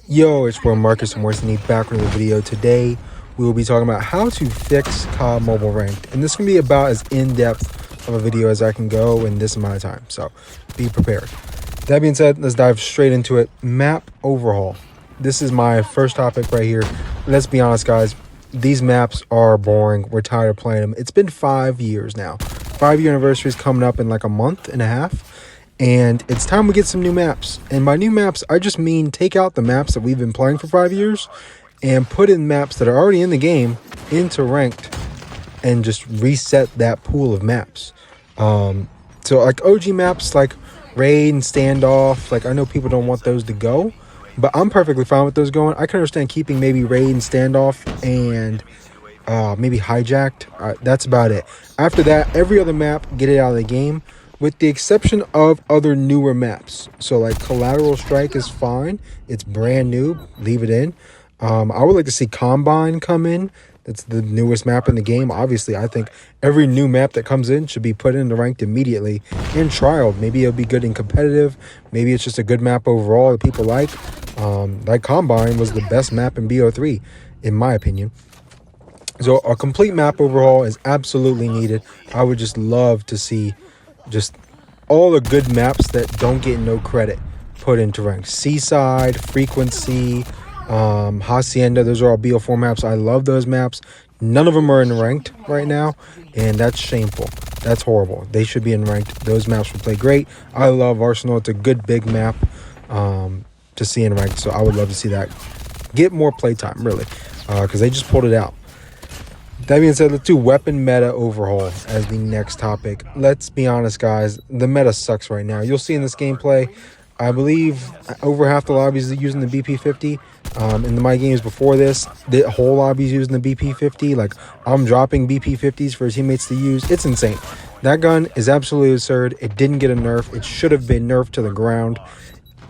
Yo, it's boy Marcus from Worseney back with a video. Today we will be talking about how to fix COD Mobile Ranked, and this is going to be about as in-depth of a video as I can go in this amount of time, so be prepared. That being said, let's dive straight into it. Map overhaul. This is my first topic right here. Let's be honest, guys, these maps are boring. We're tired of playing them. It's been 5 years now. 5-year anniversary is coming up in like a month and a half. And it's time we get some new maps. And by new maps, I just mean take out the maps that we've been playing for 5 years and put in maps that are already in the game into ranked and just reset that pool of maps. So like OG maps like raid and standoff, like I know people don't want those to go, but I'm perfectly fine with those going. I can understand keeping maybe raid and standoff and maybe hijacked. That's about it. After that, every other map, get it out of the game, with the exception of other newer maps. So like Collateral Strike is fine. It's brand new. Leave it in. I would like to see Combine come in. That's the newest map in the game. Obviously, I think every new map that comes in should be put into ranked immediately and trialed. Maybe it'll be good and competitive. Maybe it's just a good map overall that people like. Like Combine was the best map in BO3, in my opinion. So a complete map overhaul is absolutely needed. I would just love to see just all the good maps that don't get no credit put into ranked. Seaside, Frequency, Hacienda, those are all BO4 maps. I love those maps. None of them are in ranked right now, and that's shameful. That's horrible. They should be in ranked. Those maps will play great. I love Arsenal. It's a good big map to see in ranked, so I would love to see that get more playtime, really, because they just pulled it out. That being said, let's do weapon meta overhaul as the next topic. Let's be honest, guys. The meta sucks right now. You'll see in this gameplay, I believe over half the lobbies are using the BP-50. In my games before this, the whole lobby is using the BP-50. Like, I'm dropping BP-50s for teammates to use. It's insane. That gun is absolutely absurd. It didn't get a nerf. It should have been nerfed to the ground.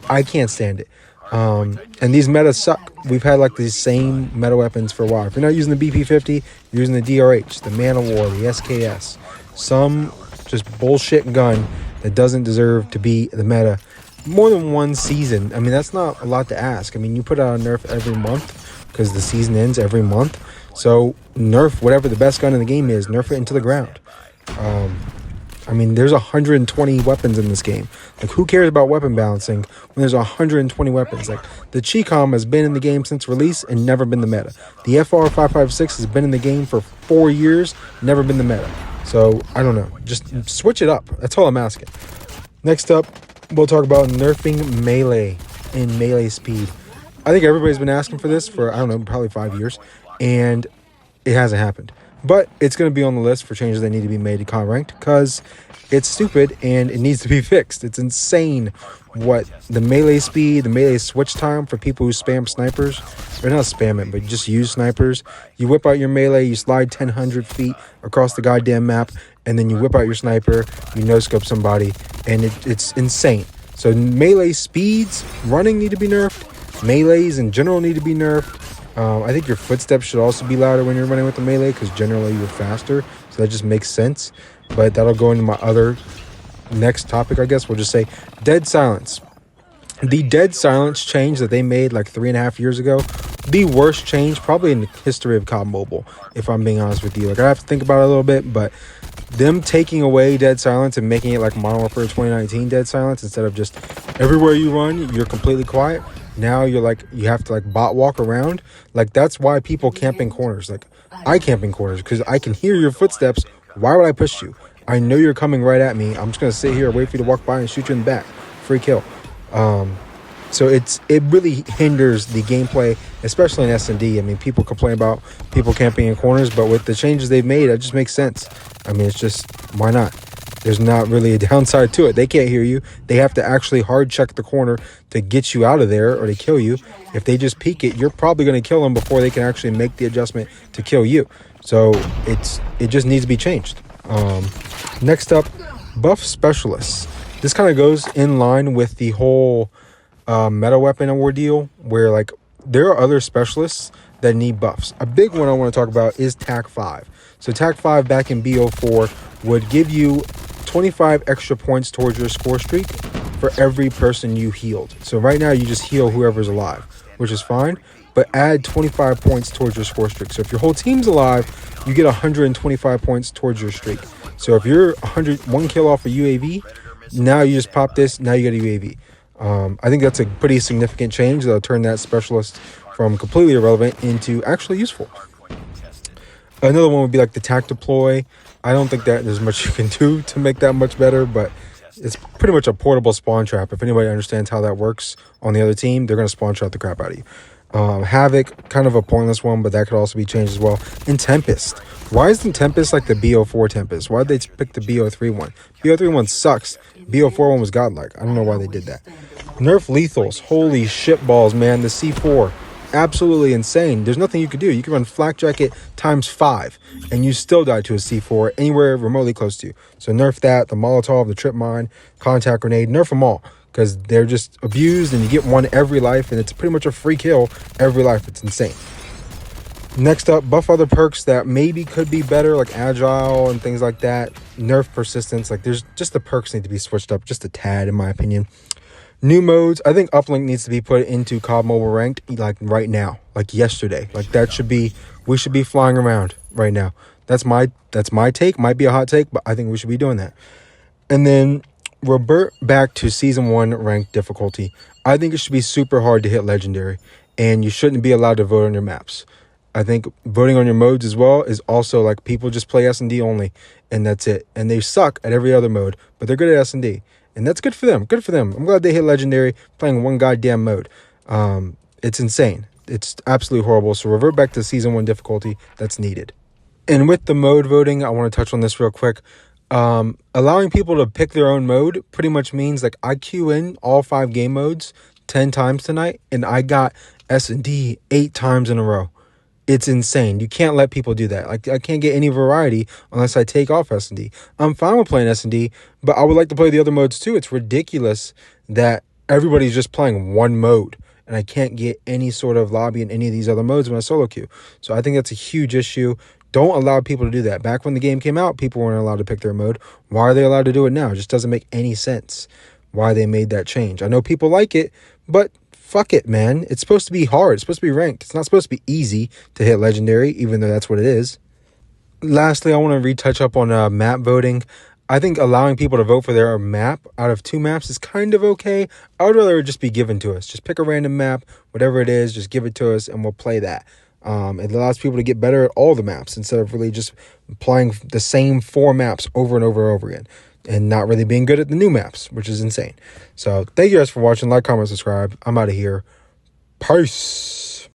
I can't stand it. And these metas suck. We've had like these same meta weapons for a while. If you're not using the BP-50, you're using the DRH, the Man of War, the SKS, some just bullshit gun that doesn't deserve to be the meta more than one season. I mean, that's not a lot to ask. I mean, you put out a nerf every month because the season ends every month. So nerf whatever the best gun in the game is, nerf it into the ground. I mean, there's 120 weapons in this game. Like, who cares about weapon balancing when there's 120 weapons? Like, the Chicom has been in the game since release and never been the meta. The FR556 has been in the game for 4 years, never been the meta. So, I don't know. Just switch it up. That's all I'm asking. Next up, we'll talk about nerfing melee and melee speed. I think everybody's been asking for this for, I don't know, probably 5 years. And it hasn't happened. But it's going to be on the list for changes that need to be made to COD Ranked because it's stupid and it needs to be fixed. It's insane what the melee speed, the melee switch time for people who spam snipers, or not spam it, but just use snipers. You whip out your melee, you slide 1,000 feet across the goddamn map, and then you whip out your sniper, you no-scope somebody, and it's insane. So melee speeds, running need to be nerfed. Melees in general need to be nerfed. I think your footsteps should also be louder when you're running with the melee because generally you're faster. So that just makes sense. But that'll go into my other next topic, I guess. We'll just say dead silence. The dead silence change that they made like 3.5 years ago, the worst change probably in the history of COD Mobile, if I'm being honest with you. Like, I have to think about it a little bit, but them taking away dead silence and making it like Modern Warfare 2019 dead silence instead of just everywhere you run, you're completely quiet. Now you're like, you have to like bot walk around. Like, that's why people camp in corners. Like, I camp in corners because I can hear your footsteps. Why would I push you? I know you're coming right at me. I'm just going to sit here, wait for you to walk by and shoot you in the back. Free kill. So it really hinders the gameplay, especially in S&D. I mean, people complain about people camping in corners, but with the changes they've made, it just makes sense. I mean, it's just, why not? There's not really a downside to it. They can't hear you. They have to actually hard check the corner to get you out of there or to kill you. If they just peek it, you're probably going to kill them before they can actually make the adjustment to kill you. So it just needs to be changed. Next up, buff specialists. This kind of goes in line with the whole meta weapon ordeal where like there are other specialists that need buffs. A big one I want to talk about is TAC 5. So TAC 5 back in BO4 would give you 25 extra points towards your score streak for every person you healed. So right now you just heal whoever's alive. which is fine, but add 25 points towards your score streak. So if your whole team's alive, you get 125 points towards your streak. So if you're 101 kill off a UAV, now you just pop this, now you get a UAV. I think that's a pretty significant change that'll turn that specialist from completely irrelevant into actually useful. Another one would be like the tac deploy. I don't think that there's much you can do to make that much better, but it's pretty much a portable spawn trap. If anybody understands how that works on the other team, they're going to spawn trap the crap out of you. Havoc, kind of a pointless one, but that could also be changed as well. And Tempest. Why isn't Tempest like the BO4 Tempest? Why did they pick the BO3 one? BO3 one sucks. BO4 one was godlike. I don't know why they did that. Nerf lethals. Holy shit balls, man. The C4. Absolutely insane. There's nothing you could do. You can run flak jacket times 5 and you still die to a C4 anywhere remotely close to you. So nerf that, the Molotov, the trip mine, contact grenade, nerf them all because they're just abused and you get one every life and it's pretty much a free kill every life. It's insane. Next up, buff other perks that maybe could be better, like agile and things like that. Nerf persistence. Like there's just the perks need to be switched up just a tad in my opinion. New modes, I think uplink needs to be put into COD Mobile Ranked like right now, like yesterday. Like that should be, we should be flying around right now. That's my take. Might be a hot take, but I think we should be doing that. And then revert back to Season 1 ranked difficulty. I think it should be super hard to hit Legendary, and you shouldn't be allowed to vote on your maps. I think voting on your modes as well is also like people just play S&D only, and that's it. And they suck at every other mode, but they're good at S&D. And that's good for them. Good for them. I'm glad they hit Legendary playing one goddamn mode. It's insane. It's absolutely horrible. So revert back to Season 1 difficulty. That's needed. And with the mode voting, I want to touch on this real quick. Allowing people to pick their own mode pretty much means like I queue in all 5 game modes 10 times tonight, and I got S&D 8 times in a row. It's insane. You can't let people do that. Like I can't get any variety unless I take off S&D. I'm fine with playing S&D, but I would like to play the other modes too. It's ridiculous that everybody's just playing one mode and I can't get any sort of lobby in any of these other modes in my solo queue. So I think that's a huge issue. Don't allow people to do that. Back when the game came out, people weren't allowed to pick their mode. Why are they allowed to do it now? It just doesn't make any sense why they made that change. I know people like it, but fuck it, man. It's supposed to be hard. It's supposed to be ranked. It's not supposed to be easy to hit Legendary, even though that's what it is. Lastly, I want to retouch up on map voting. I think allowing people to vote for their map out of 2 maps is kind of okay. I would rather it just be given to us. Just pick a random map, whatever it is, just give it to us and we'll play that. It allows people to get better at all the maps instead of really just playing the same 4 maps over and over and over again and not really being good at the new maps, which is insane. So thank you guys for watching. Like, comment, subscribe. I'm out of here. Peace.